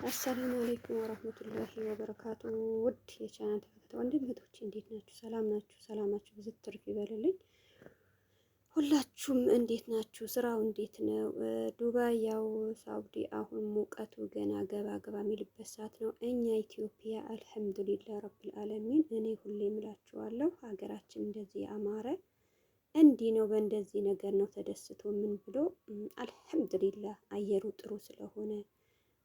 አሰላሙ አለይኩም ወራህመቱላሂ ወበረካቱ። ውድ የቻናል ተከታታይ ወንድም እህቶች እንዴት ናችሁ? ሰላም ናችሁ? ሰላማችሁ ብዙ ትርፍ ይበልልኝ። ሁላችሁም እንዴት ናችሁ? ስራው እንዴት ነው? ዱባይ ያው ሳውዲ አሁን ሙቀቱ ገና ገባ ገባ የሚልበት ሰዓት ነው። እኛ ኢትዮጵያ አልሐምዱሊላህ ረብል ዓለሚን እኔ ሁሌ እምላችኋለሁ ሀገራችን እንደዚህ አማረ እንዲህ ነው። በእንደዚህ ነገር ነው ተደስቶ ምን ብሎ አልሐምዱሊላህ አየሩ ጥሩ ስለሆነ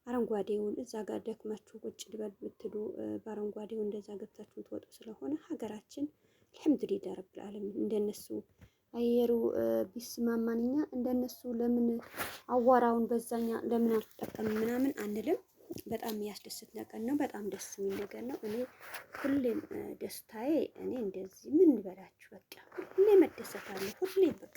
አረንጓዴውን እዛ ጋር ደክማችሁ ቁጭ ልበል ብትሉ በአረንጓዴው እንደዛ ገብታችሁ ትወጡ ስለሆነ ሀገራችን አልሐምዱሊላህ ረብል ዓለሚን እንደነሱ አየሩ ቢስማማንኛ እንደነሱ ለምን አዋራውን በዛኛ ለምን አልተጠቀም ምናምን አንልም። በጣም የሚያስደስት ነገር ነው። በጣም ደስ የሚል ነገር ነው። እኔ ሁሌም ደስታዬ እኔ እንደዚህ ምን ልበላችሁ በቃ ሁሌ መደሰታለሁ። ሁሌ በቃ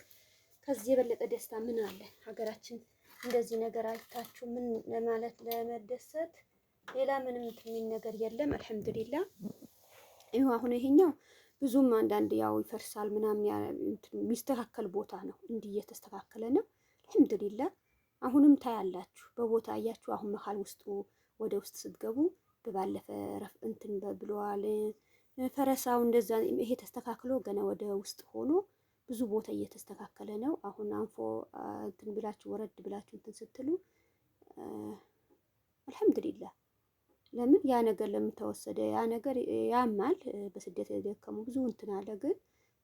ከዚህ የበለጠ ደስታ ምን አለ? ሀገራችን እንደዚህ ነገር አይታችሁ ምን ለማለት ለመደሰት ሌላ ምንም የሚል ነገር የለም። አልሐምዱሊላህ ይኸው አሁን ይሄኛው ብዙም አንዳንድ ያው ይፈርሳል ምናምን የሚስተካከል ቦታ ነው። እንዲህ እየተስተካከለ ነው። አልሐምዱሊላህ አሁንም ታያላችሁ በቦታ አያችሁ። አሁን መሀል ውስጡ ወደ ውስጥ ስትገቡ በባለፈ እንትን ብለዋል ፈረሳው እንደዛ ይሄ ተስተካክሎ ገና ወደ ውስጥ ሆኖ ብዙ ቦታ እየተስተካከለ ነው። አሁን አንፎ እንትን ብላችሁ ወረድ ብላችሁ እንትን ስትሉ አልሐምዱሊላህ ለምን ያ ነገር ለምን ተወሰደ? ያ ነገር ያማል። በስደት የደከሙ ብዙ እንትን አለ፣ ግን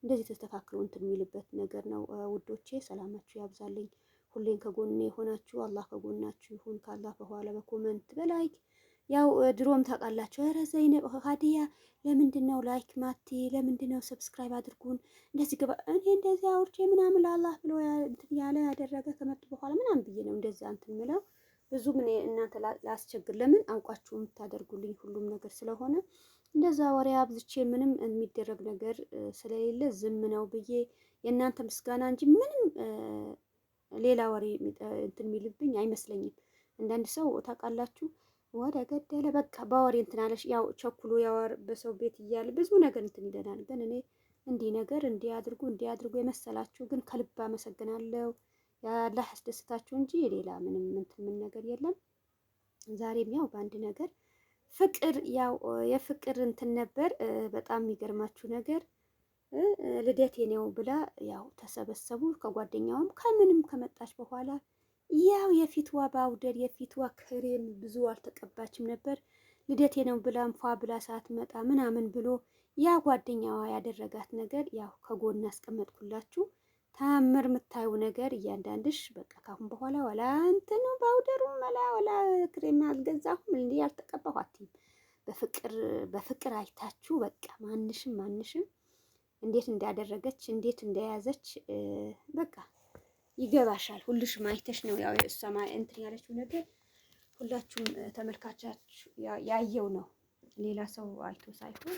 እንደዚህ ተስተካክሎ እንትን የሚልበት ነገር ነው። ውዶቼ ሰላማችሁ ያብዛልኝ። ሁሌም ከጎኔ የሆናችሁ አላህ ከጎናችሁ ይሁን። ካላህ በኋላ በኮመንት በላይክ ያው ድሮም ታውቃላችሁ። ኧረ ዘይነብ ሀዲያ ለምንድን ነው ላይክ ማቲ? ለምንድን ነው ሰብስክራይብ አድርጉን? እንደዚህ ገባ እኔ እንደዚህ አውርቼ ምናምን ለአላህ ብሎ እንትን ያለ ያደረገ ከመጡ በኋላ ምናምን ብዬ ነው እንደዛ እንትን ምለው። ብዙ ምን እናንተ ላስቸግር ለምን አውቃችሁ የምታደርጉልኝ ሁሉም ነገር ስለሆነ እንደዛ ወሬ አብዝቼ ምንም የሚደረግ ነገር ስለሌለ ዝም ነው ብዬ የእናንተ ምስጋና እንጂ ምንም ሌላ ወሬ እንትን የሚልብኝ አይመስለኝም። አንዳንድ ሰው ታውቃላችሁ ወደ ገደለ በቃ በወሬ እንትን አለሽ ያው ቸኩሎ ያወር በሰው ቤት እያለ ብዙ ነገር እንትን ይለናል። ግን እኔ እንዲህ ነገር እንዲህ አድርጉ የመሰላችሁ ግን ከልብ አመሰግናለሁ። ያላህ ያስደስታችሁ እንጂ ሌላ ምንም እንትን ምን ነገር የለም። ዛሬም ያው በአንድ ነገር ፍቅር ያው የፍቅር እንትን ነበር። በጣም የሚገርማችሁ ነገር ልደቴ ነው ብላ ያው ተሰበሰቡ ከጓደኛውም ከምንም ከመጣች በኋላ ያው የፊትዋ ባውደር የፊትዋ ክሬም ብዙ አልተቀባችም ነበር። ልደቴ ነው ብላም ፏ ብላ ሳትመጣ ምናምን ብሎ ያ ጓደኛዋ ያደረጋት ነገር ያው ከጎን አስቀመጥኩላችሁ። ታምር የምታዩ ነገር እያንዳንድሽ በቃ ካሁን በኋላ ወላ እንትን ባውደሩም ወላ ክሬም አልገዛሁም እንዴ ያልተቀባሁ አትይም። በፍቅር አይታችሁ በቃ ማንሽም እንዴት እንዳደረገች እንዴት እንደያዘች በቃ ይገባሻል። ሁልሽም አይተሽ ነው ያው እሷማ እንትን ያለችው ነገር ሁላችሁም ተመልካቻችሁ ያየው ነው። ሌላ ሰው አይቶ ሳይሆን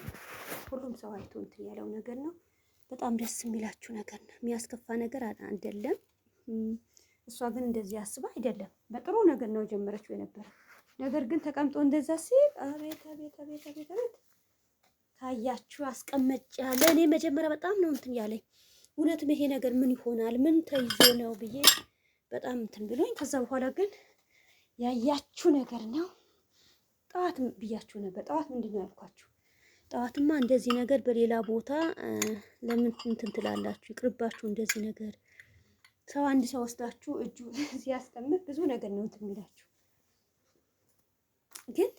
ሁሉም ሰው አይቶ እንትን ያለው ነገር ነው። በጣም ደስ የሚላችሁ ነገር ነው። የሚያስከፋ ነገር አይደለም። እሷ ግን እንደዚህ አስባ አይደለም፣ በጥሩ ነገር ነው ጀመረችው የነበረ ነገር ግን ተቀምጦ እንደዛ ሲል አቤት ታያችሁ አስቀመጭ ያለ እኔ መጀመሪያ በጣም ነው እንትን ያለኝ እውነትም ይሄ ነገር ምን ይሆናል ምን ተይዞ ነው ብዬ በጣም እንትን ብሎኝ፣ ከዛ በኋላ ግን ያያችሁ ነገር ነው። ጠዋት ብያችሁ ነበር። ጠዋት ምንድን ነው ያልኳችሁ? ጠዋትማ እንደዚህ ነገር በሌላ ቦታ ለምን እንትን ትላላችሁ? ይቅርባችሁ እንደዚህ ነገር። ሰው አንድ ሰው ወስዳችሁ እጁ ሲያስቀምጥ ብዙ ነገር ነው እንትን የሚላችሁ። ግን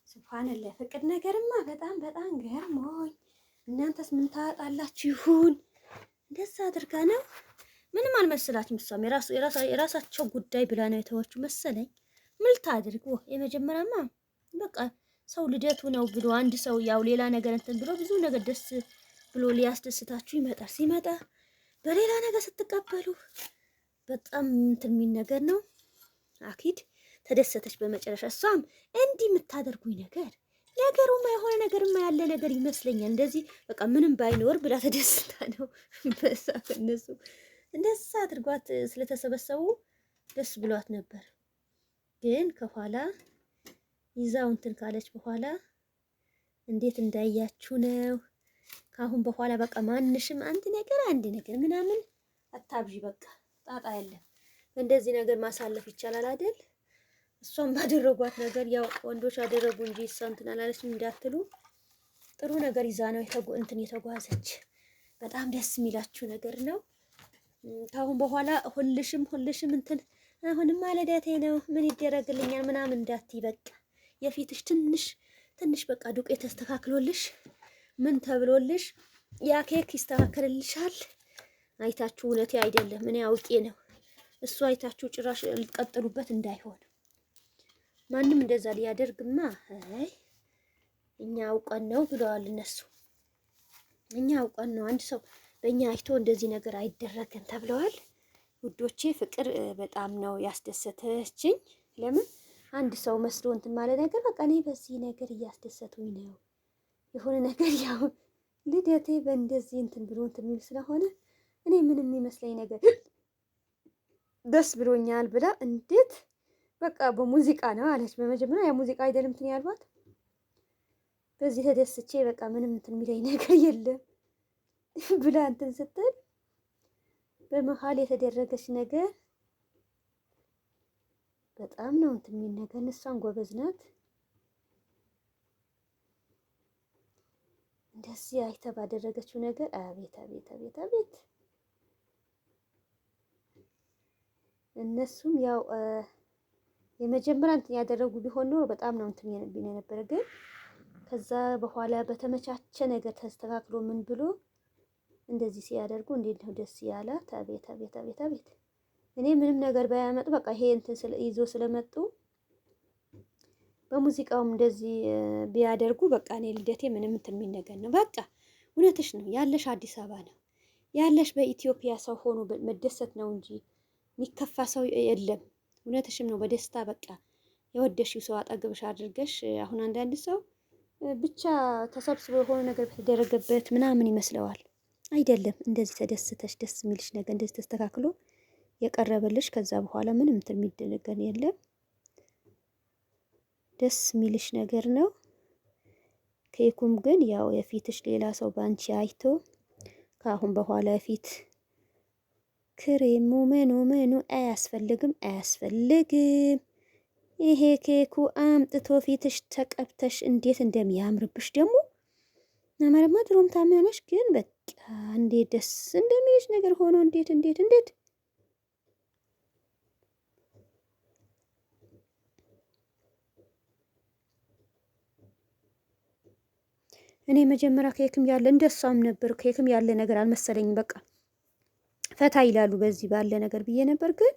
ሱብሃንአላህ ፍቅር ነገርማ በጣም ገርሞኝ፣ እናንተስ ምን ታጣላችሁ ይሁን እንደዛ አድርጋ ነው ምንም አልመሰላችሁም። እሷም የራሳቸው ጉዳይ ብላ ነው የተወችው መሰለኝ። ምን ታድርጉ? የመጀመሪያማ በቃ ሰው ልደቱ ነው ብሎ አንድ ሰው ያው ሌላ ነገር እንትን ብሎ ብዙ ነገር ደስ ብሎ ሊያስደስታችሁ ይመጣል። ሲመጣ በሌላ ነገር ስትቀበሉ በጣም እንትን የሚል ነገር ነው። አኪድ ተደሰተች በመጨረሻ። እሷም እንዲህ የምታደርጉኝ ነገሩማ የሆነ ነገርማ ያለ ነገር ይመስለኛል እንደዚህ በቃ ምንም ባይኖር ብላ ተደስታ ነው በሳ እነሱ እንደዛ አድርጓት ስለተሰበሰቡ ደስ ብሏት ነበር። ግን ከኋላ ይዛው እንትን ካለች በኋላ እንዴት እንዳያችሁ ነው። ካሁን በኋላ በቃ ማንሽም አንድ ነገር ምናምን አታብዢ። በቃ ጣጣ የለም። እንደዚህ ነገር ማሳለፍ ይቻላል አይደል? እሷም ባደረጓት ነገር ያው ወንዶች አደረጉ እንጂ እሷ እንትን አላለችም እንዳትሉ ጥሩ ነገር ይዛ ነው የተጓዘች። በጣም ደስ የሚላችሁ ነገር ነው። ከአሁን በኋላ ሁልሽም እንትን አሁንም ልደቴ ነው ምን ይደረግልኛል ምናምን እንዳትይ። በቃ የፊትሽ ትንሽ በቃ ዱቄት ተስተካክሎልሽ ምን ተብሎልሽ ያ ኬክ ይስተካከልልሻል። አይታችሁ እውነቴ አይደለም እኔ አውቄ ነው። እሱ አይታችሁ ጭራሽ ልትቀጥሉበት እንዳይሆን ማንም እንደዛ ሊያደርግማ አይ እኛ አውቀን ነው ብለዋል እነሱ። እኛ አውቀን ነው አንድ ሰው በእኛ አይቶ እንደዚህ ነገር አይደረግም ተብለዋል። ውዶቼ ፍቅር በጣም ነው ያስደሰተችኝ። ለምን አንድ ሰው መስሎ እንትን ማለት ነገር በቃ እኔ በዚህ ነገር እያስደሰቱኝ ነው የሆነ ነገር ያው ልደቴ በእንደዚህ እንትን ብሎ እንትን የሚል ስለሆነ እኔ ምንም የሚመስለኝ ነገር ደስ ብሎኛል ብላ እንዴት በቃ በሙዚቃ ነው አለች። በመጀመሪያ የሙዚቃ አይደለም እንትን ያልኳት በዚህ ተደስቼ በቃ ምንም እንትን የሚለኝ ነገር የለም ብላ እንትን ስትል በመሀል የተደረገች ነገር በጣም ነው እንትን የሚል ነገር። እሷን ጎበዝ ናት። እንደዚህ አይታ ባደረገችው ነገር አቤት አቤት አቤት አቤት። እነሱም ያው የመጀመሪያ እንትን ያደረጉ ቢሆን ኖሮ በጣም ነው እንትን የነበረ። ግን ከዛ በኋላ በተመቻቸ ነገር ተስተካክሎ ምን ብሎ እንደዚህ ሲያደርጉ እንዴት ነው ደስ ያላት። አቤት አቤት አቤት አቤት። እኔ ምንም ነገር ባያመጡ በቃ ይሄ እንትን ይዞ ስለመጡ በሙዚቃውም እንደዚህ ቢያደርጉ በቃ እኔ ልደቴ ምንም እንትን የሚል ነገር ነው። በቃ እውነትሽ ነው ያለሽ አዲስ አበባ ነው ያለሽ በኢትዮጵያ ሰው ሆኖ መደሰት ነው እንጂ የሚከፋ ሰው የለም። እውነትሽም ነው። በደስታ በቃ የወደሽው ሰው አጠገብሽ አድርገሽ አሁን አንዳንድ ሰው ብቻ ተሰብስቦ የሆነ ነገር በተደረገበት ምናምን ይመስለዋል። አይደለም። እንደዚህ ተደስተሽ ደስ የሚልሽ ነገር እንደዚህ ተስተካክሎ የቀረበልሽ ከዛ በኋላ ምንም እንትን የሚደነገር የለም። ደስ የሚልሽ ነገር ነው። ኬኩም ግን ያው የፊትሽ ሌላ ሰው ባንቺ አይቶ ከአሁን በኋላ የፊት ክሬሙ ምኑ አያስፈልግም። ይሄ ኬኩ አምጥቶ ፊትሽ ተቀብተሽ እንዴት እንደሚያምርብሽ ደግሞ አማረማ ድሮም ታሚያለሽ። ግን በቃ እንዴት ደስ እንደሚልሽ ነገር ሆኖ እንዴት እኔ መጀመሪያ ኬክም ያለ እንደሷም ነበር። ኬክም ያለ ነገር አልመሰለኝም። በቃ ፈታ ይላሉ በዚህ ባለ ነገር ብዬ ነበር። ግን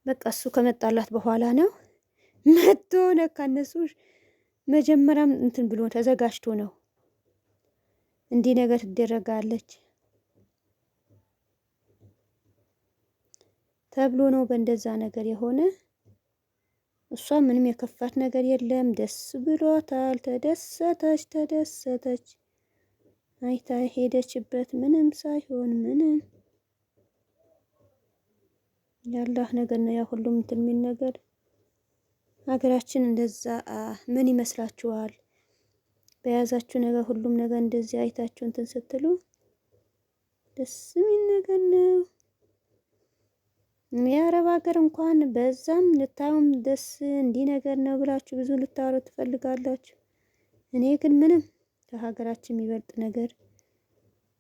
በቃ እሱ ከመጣላት በኋላ ነው መጥቶ ነካ። እነሱ መጀመሪያም እንትን ብሎ ተዘጋጅቶ ነው እንዲህ ነገር ትደረጋለች ተብሎ ነው በእንደዛ ነገር የሆነ። እሷ ምንም የከፋት ነገር የለም። ደስ ብሏታል። ተደሰተች። አይታ ሄደችበት ምንም ሳይሆን ምንም ያላህ ነገር ነው። ያ ሁሉም እንትን የሚል ነገር ሀገራችን እንደዛ ምን ይመስላችኋል? በያዛችሁ ነገር ሁሉም ነገር እንደዚህ አይታችሁ እንትን ስትሉ ደስ የሚል ነገር ነው። የአረብ ሀገር እንኳን በዛም ልታዩም ደስ እንዲህ ነገር ነው ብላችሁ ብዙ ልታወሩ ትፈልጋላችሁ። እኔ ግን ምንም ከሀገራችን የሚበልጥ ነገር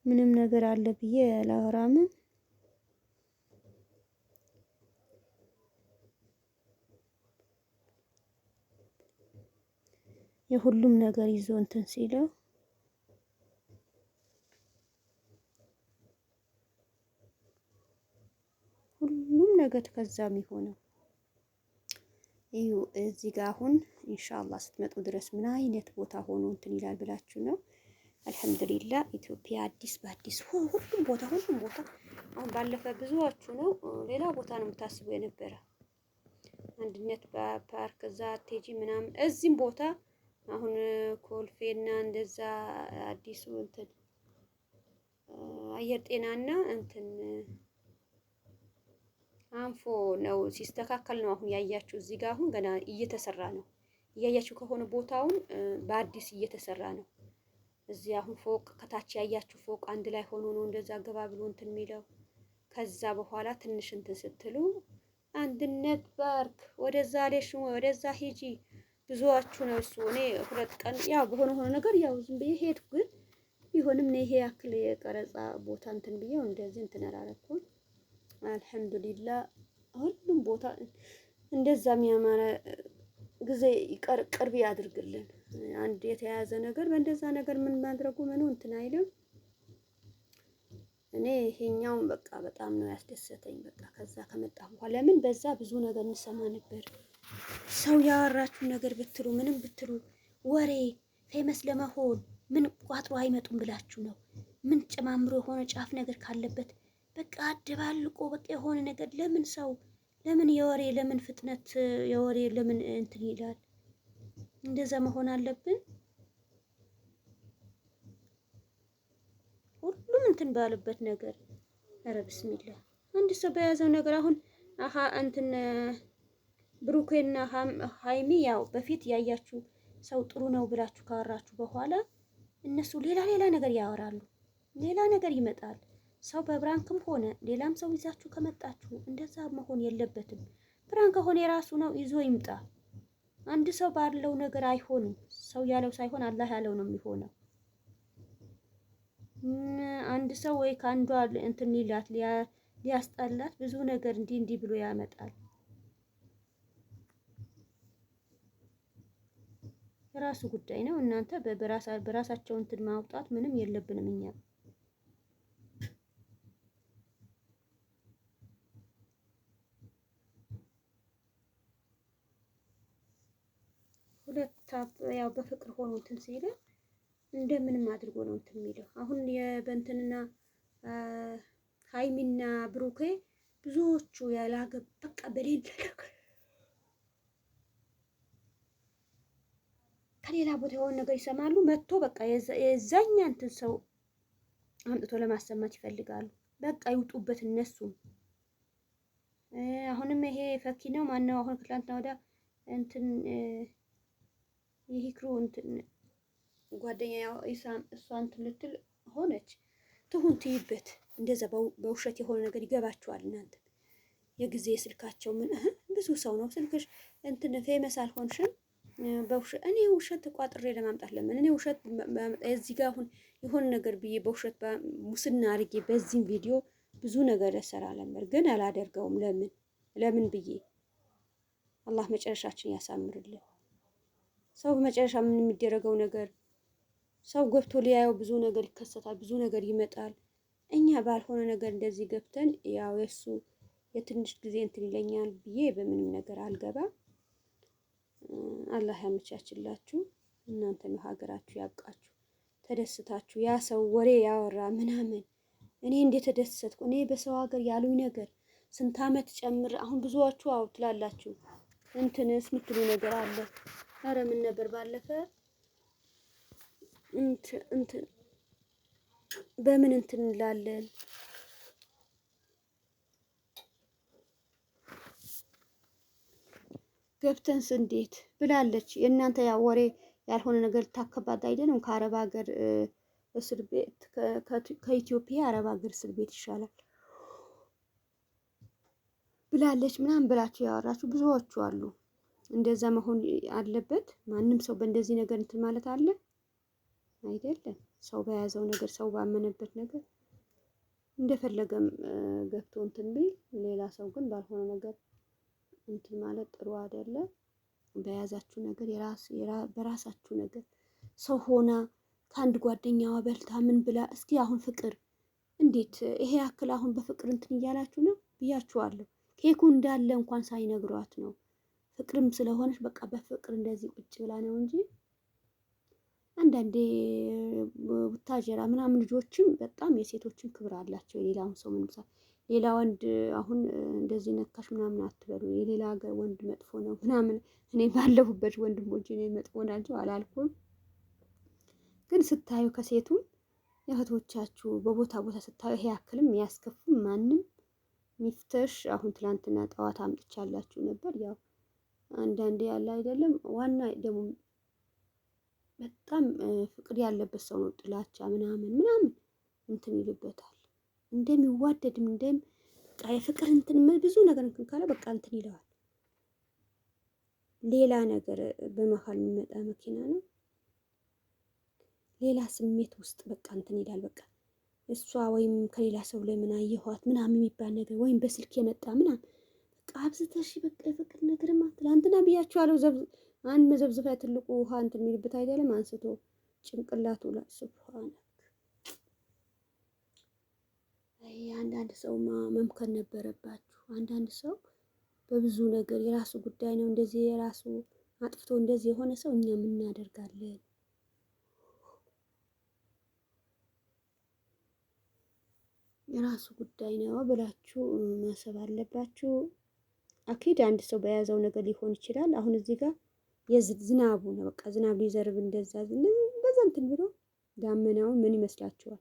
ምንም ነገር አለ ብዬ አላወራም። የሁሉም ነገር ይዞ እንትን ሲለው ሁሉም ነገር ከዛም የሚሆነው እዩ። እዚህ ጋር አሁን ኢንሻአላህ ስትመጡ ድረስ ምን አይነት ቦታ ሆኖ እንትን ይላል ብላችሁ ነው። አልሐምዱሊላህ ኢትዮጵያ አዲስ በአዲስ ሁሉም ቦታ አሁን ባለፈ ብዙዎቹ ነው ሌላ ቦታ ነው የምታስቡ የነበረ አንድነት በፓርክ እዛ ቴጂ ምናምን እዚህም ቦታ አሁን ኮልፌና እንደዛ አዲሱ እንትን አየር ጤናና እንትን አንፎ ነው ሲስተካከል ነው አሁን ያያችሁ። እዚህ ጋር አሁን ገና እየተሰራ ነው። እያያችሁ ከሆነ ቦታውን በአዲስ እየተሰራ ነው። እዚህ አሁን ፎቅ ከታች ያያችሁ ፎቅ አንድ ላይ ሆኖ ነው እንደዛ ገባ ብሎ እንትን የሚለው። ከዛ በኋላ ትንሽ እንትን ስትሉ አንድነት ባርክ ወደዛ ሌሽ ወደዛ ሂጂ ብዙዋችሁ ነው እሱ። እኔ 2 ቀን ያው በሆነ ነገር ያው ዝም ብዬ ሄድኩ። ግን ቢሆንም ነው ይሄ ያክል የቀረጻ ቦታ እንትን ብዬው እንደዚህ እንትን አላረኩም። አልሐምዱሊላህ ሁሉም ቦታ እንደዛ የሚያማረ ጊዜ ቅርብ ያድርግልን። አንድ የተያዘ ነገር በእንደዛ ነገር ምን ማድረጉ ምኑ እንትን አይልም። እኔ ይሄኛውን በቃ በጣም ነው ያስደሰተኝ። በቃ ከዛ ከመጣሁ በኋላ ለምን በዛ ብዙ ነገር እንሰማ ነበር። ሰው ያወራችሁ ነገር ብትሉ ምንም ብትሉ ወሬ ፌመስ ለመሆን ምን ቋጥሮ አይመጡም ብላችሁ ነው። ምን ጨማምሮ የሆነ ጫፍ ነገር ካለበት በቃ አደባልቆ በቃ የሆነ ነገር ለምን ሰው ለምን የወሬ ለምን ፍጥነት የወሬ ለምን እንትን ይላል? እንደዛ መሆን አለብን። ሁሉም እንትን ባለበት ነገር ኧረ ብስሚላ አንድ ሰው በያዘው ነገር አሁን እንትን ብሩኬና ሀይሚ ያው በፊት ያያችሁ ሰው ጥሩ ነው ብላችሁ ካወራችሁ በኋላ እነሱ ሌላ ነገር ያወራሉ። ሌላ ነገር ይመጣል። ሰው በብራንክም ሆነ ሌላም ሰው ይዛችሁ ከመጣችሁ እንደዛ መሆን የለበትም። ብራንክ ከሆነ የራሱ ነው ይዞ ይምጣ። አንድ ሰው ባለው ነገር አይሆንም። ሰው ያለው ሳይሆን አላህ ያለው ነው የሚሆነው። አንድ ሰው ወይ ከአንዷ እንትን ይላት ሊያስጣላት ብዙ ነገር እንዲህ ብሎ ያመጣል። የራሱ ጉዳይ ነው። እናንተ በራሳቸው እንትን ማውጣት ምንም የለብንም እኛ። ሁለት ያው በፍቅር ሆኖ እንትን ሲል እንደምንም አድርጎ ነው እንትን የሚለው። አሁን የበንትንና ሀይሚና ብሩኬ ብዙዎቹ ያላገባ በቃ በሌለ ነገር ከሌላ ቦታ የሆነ ነገር ይሰማሉ። መጥቶ በቃ የዛኛ እንትን ሰው አምጥቶ ለማሰማት ይፈልጋሉ። በቃ ይውጡበት እነሱም። አሁንም ይሄ ፈኪ ነው ማነው አሁን ትላንትና ወዲያ እንትን ይሄክሩ እንትን ጓደኛ ኢሳም እሷ እንትን ልትል ሆነች ትሁን ትይበት። እንደዛ በውሸት የሆነ ነገር ይገባችኋል እናንተ። የጊዜ ስልካቸው ምን ብዙ ሰው ነው ስልክሽ እንትን ፌመስ አልሆንሽም በውሸት እኔ ውሸት ተቋጥሬ ለማምጣት ለምን እኔ ውሸት እዚህ ጋር አሁን የሆነ ነገር ብዬ በውሸት ሙስና አድርጌ በዚህም ቪዲዮ ብዙ ነገር እሰራ ነበር፣ ግን አላደርገውም። ለምን ብዬ አላህ መጨረሻችን ያሳምርልን። ሰው በመጨረሻ ምን የሚደረገው ነገር ሰው ገብቶ ሊያየው ብዙ ነገር ይከሰታል፣ ብዙ ነገር ይመጣል። እኛ ባልሆነ ነገር እንደዚህ ገብተን ያው የሱ የትንሽ ጊዜ እንትን ይለኛል ብዬ በምንም ነገር አልገባም። አላህ ያመቻችላችሁ። እናንተ ነው ሀገራችሁ ያብቃችሁ። ተደስታችሁ ያ ሰው ወሬ ያወራ ምናምን እኔ እንዴት ተደሰትኩ። እኔ በሰው ሀገር ያሉኝ ነገር ስንት ዓመት ጨምር አሁን ብዙዎቹ አው ትላላችሁ እንትንስ ምትሉ ነገር አለ። ኧረ ምን ነበር ባለፈ እንትን በምን እንትን እንላለን ገብተንስ እንዴት ብላለች። የእናንተ ያ ወሬ ያልሆነ ነገር ታከባድ አይደለም። ከአረብ ሀገር እስር ቤት ከኢትዮጵያ አረብ ሀገር እስር ቤት ይሻላል ብላለች ምናምን ብላችሁ ያወራችሁ ብዙዎቹ አሉ። እንደዛ መሆን አለበት። ማንም ሰው በእንደዚህ ነገር እንትን ማለት አለ አይደለም። ሰው በያዘው ነገር ሰው ባመነበት ነገር እንደፈለገም ገብቶ እንትን ቢል፣ ሌላ ሰው ግን ባልሆነ ነገር እንትን ማለት ጥሩ አይደለም። በያዛችሁ ነገር በራሳችሁ ነገር ሰው ሆና ከአንድ ጓደኛዋ በልታ ምን ብላ እስኪ አሁን ፍቅር እንዴት ይሄ ያክል አሁን በፍቅር እንትን እያላችሁ ነው ብያችኋለሁ። ኬኩ እንዳለ እንኳን ሳይነግሯት ነው። ፍቅርም ስለሆነች በቃ በፍቅር እንደዚህ ቁጭ ብላ ነው እንጂ አንዳንዴ ቡታጀራ ምናምን ልጆችም በጣም የሴቶችን ክብር አላቸው። የሌላውን ሰው ምንም ሌላ ወንድ አሁን እንደዚህ ነካሽ ምናምን አትበሉ። የሌላ ሀገር ወንድ መጥፎ ነው ምናምን እኔ ባለሁበት ወንድሞቼ እኔ መጥፎ ናቸው አላልኩም። ግን ስታዩ ከሴቱም እህቶቻችሁ በቦታ ስታዩ ይሄ ያክልም ያስከፉም ማንም ሚፍተሽ አሁን ትላንትና ጠዋት አምጥቻላችሁ ነበር። ያው አንዳንዴ ያለ አይደለም ዋና ደግሞ በጣም ፍቅር ያለበት ሰው ነው ጥላቻ ምናምን እንትን ይልበታል። እንደሚዋደድም በቃ የፍቅር እንትን ብዙ ነገር እንትን ካለ በቃ እንትን ይለዋል። ሌላ ነገር በመሀል የሚመጣ መኪና ነው። ሌላ ስሜት ውስጥ በቃ እንትን ይላል። በቃ እሷ ወይም ከሌላ ሰው ላይ ምን አየኋት ምናምን የሚባል ነገር ወይም በስልክ የመጣ ምናምን በቃ አብዝተሽ በቃ የፍቅር ነገርማ ትላንትና ብያችኋለሁ። አንድ መዘብዘፊያ ትልቁ ውሃ እንትን የሚልበት አይደለም አንስቶ ጭንቅላቱ ላይ ሱብሃን። አንዳንድ ሰው መምከር ነበረባችሁ። አንዳንድ ሰው በብዙ ነገር የራሱ ጉዳይ ነው እንደዚህ የራሱ አጥፍቶ እንደዚህ የሆነ ሰው እኛ ምን እናደርጋለን? የራሱ ጉዳይ ነው ብላችሁ ማሰብ አለባችሁ። አኪድ አንድ ሰው በያዘው ነገር ሊሆን ይችላል። አሁን እዚህ ጋር የዝናቡ ነው በቃ ዝናብ ሊዘርብ እንደዛ እንትን ብሎ ዳመናውን ምን ይመስላችኋል?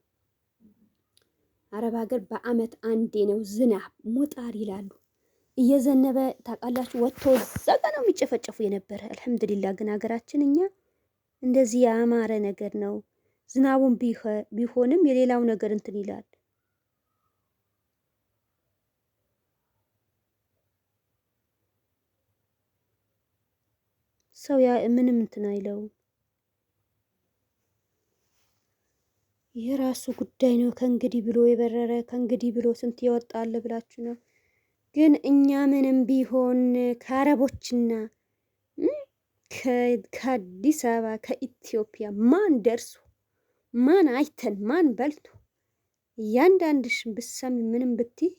አረብ ሀገር በአመት አንዴ ነው ዝናብ ሙጣር ይላሉ። እየዘነበ ታውቃላችሁ። ወጥቶ ዘጋ ነው የሚጨፈጨፉ የነበረ። አልሐምዱሊላህ ግን ሀገራችን እኛ እንደዚህ ያማረ ነገር ነው። ዝናቡን ቢሆንም የሌላው ነገር እንትን ይላል። ሰው ያ ምንም እንትን አይለውም። የራሱ ጉዳይ ነው። ከእንግዲህ ብሎ የበረረ ከእንግዲህ ብሎ ስንት ይወጣል ብላችሁ ነው። ግን እኛ ምንም ቢሆን ከአረቦችና ከአዲስ አበባ ከኢትዮጵያ ማን ደርሶ ማን አይተን ማን በልቶ እያንዳንድሽ ብሰሚ ምንም ብትይ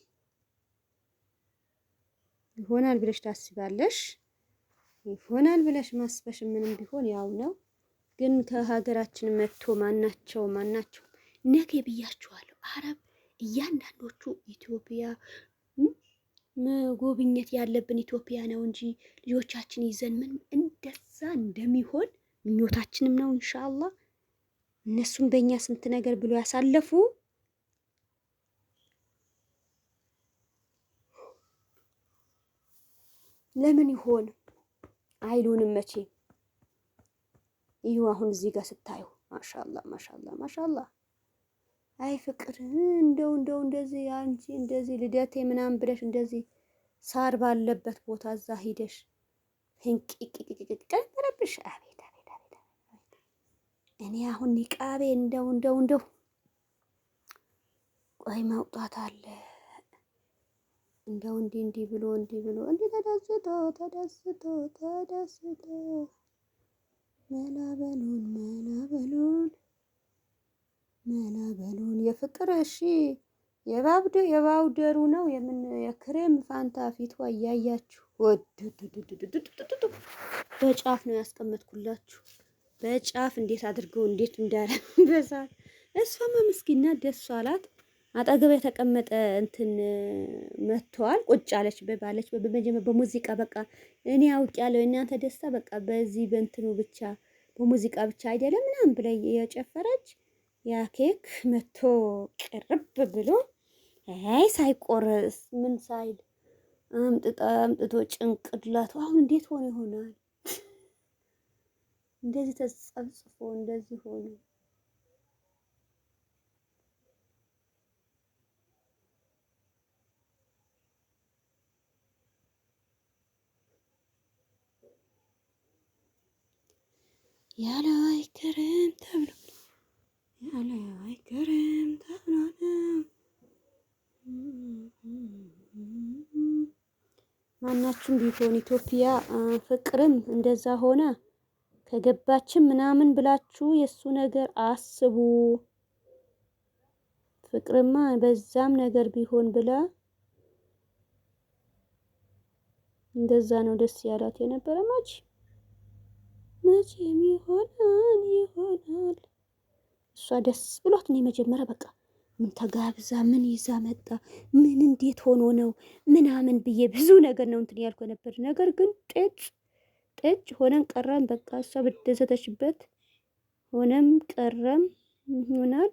ይሆናል ብለሽ ታስባለሽ። ይሆናል ብለሽ ማስበሽ ምንም ቢሆን ያው ነው። ግን ከሀገራችን መጥቶ ማናቸው ነገ ብያችኋለሁ። አረብ እያንዳንዶቹ ኢትዮጵያ መጎብኘት ያለብን ኢትዮጵያ ነው እንጂ ልጆቻችን ይዘን ምን እንደዛ እንደሚሆን ምኞታችንም ነው ኢንሻአላህ። እነሱም በእኛ ስንት ነገር ብሎ ያሳለፉ ለምን ይሆን አይሉንም መቼ። ይሁ አሁን እዚህ ጋር ስታዩ ማሻአላህ አይ ፍቅር እንደው እንደዚህ አንቺ እንደዚህ ልደቴ ምናምን ብለሽ እንደዚህ ሳር ባለበት ቦታ እዛ ሂደሽ ቀረብሽ። አቤት እኔ አሁን ኒቃቤ እንደው ቆይ ማውጣት አለ እንደው እንዲህ ብሎ እንዲህ ተደስቶ መላበሉን የፍቅር እሺ የባውደሩ ነው የምን የክሬም ፋንታ ፊቷ እያያችሁ በጫፍ ነው ያስቀመጥኩላችሁ። በጫፍ እንዴት አድርገው እንዴት እንዳረበሳት እሷማ ምስኪና ደስ አላት። አጠገብ የተቀመጠ እንትን መጥቷል። ቁጭ አለች በባለች በመጀመሪያ በሙዚቃ በቃ እኔ አውቄያለሁ እናንተ ደስታ በቃ በዚህ በእንትኑ ብቻ በሙዚቃ ብቻ አይደለም ምናምን ብላ የጨፈረች ያ ኬክ መቶ ቅርብ ብሎ አይ ሳይቆረስ ምን ሳይል አምጥቶ ጭንቅላቱ አሁን እንዴት ሆነ ይሆናል? እንደዚህ ተጸጽፎ እንደዚህ ሆነ። ያለ አይከረም ተብሎ ማናችሁም ቢሆን ኢትዮጵያ ፍቅርም እንደዛ ሆነ ከገባችን ምናምን ብላችሁ የሱ ነገር አስቡ። ፍቅርማ በዛም ነገር ቢሆን ብላ እንደዛ ነው ደስ ያላት የነበረ መቼም ይሆናል። እሷ ደስ ብሏት ነው መጀመሪያ በቃ ምን ተጋብዛ ምን ይዛ መጣ ምን እንዴት ሆኖ ነው ምናምን ብዬ ብዙ ነገር ነው እንትን ያልኩ ነበር። ነገር ግን ጠጭ ሆነን ቀረም በቃ እሷ በደሰተችበት ሆነም ቀረም ይሆናል።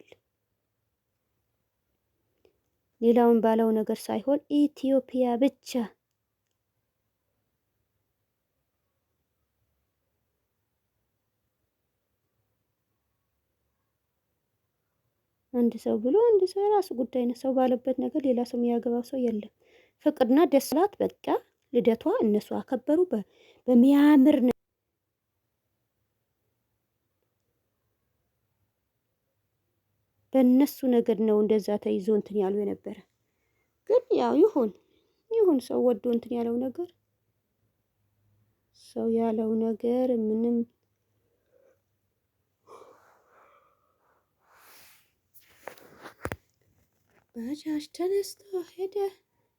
ሌላውን ባለው ነገር ሳይሆን ኢትዮጵያ ብቻ አንድ ሰው ብሎ አንድ ሰው የራሱ ጉዳይ ነው። ሰው ባለበት ነገር ሌላ ሰው የሚያገባው ሰው የለም። ፍቅርና ደስ ላት በቃ ልደቷ እነሱ አከበሩ በሚያምር በእነሱ ነገር ነው እንደዛ ተይዞ እንትን ያሉ የነበረ። ግን ያው ይሁን ሰው ወዶ እንትን ያለው ነገር ሰው ያለው ነገር ምንም ባጃጅ ተነስቶ ሄደ።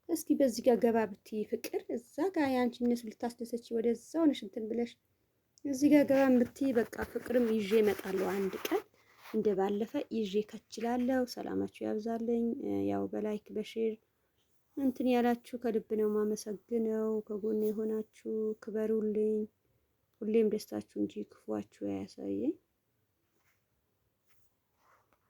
እስኪ በዚህ ጋር ገባ ብትይ ፍቅር እዛ ጋር ያንቺ እነሱ ልታስደሰች ወደዛው ነሽ እንትን ብለሽ እዚህ ጋር ገባ ብትይ በቃ ፍቅርም ይዤ እመጣለሁ አንድ ቀን እንደ ባለፈ ይዤ ከችላለሁ። ሰላማችሁ ያብዛልኝ። ያው በላይክ በሼር እንትን ያላችሁ ከልብ ነው ማመሰግነው። ከጎኔ የሆናችሁ ክበሩልኝ። ሁሌም ደስታችሁ እንጂ ክፉአችሁ አያሳየኝ።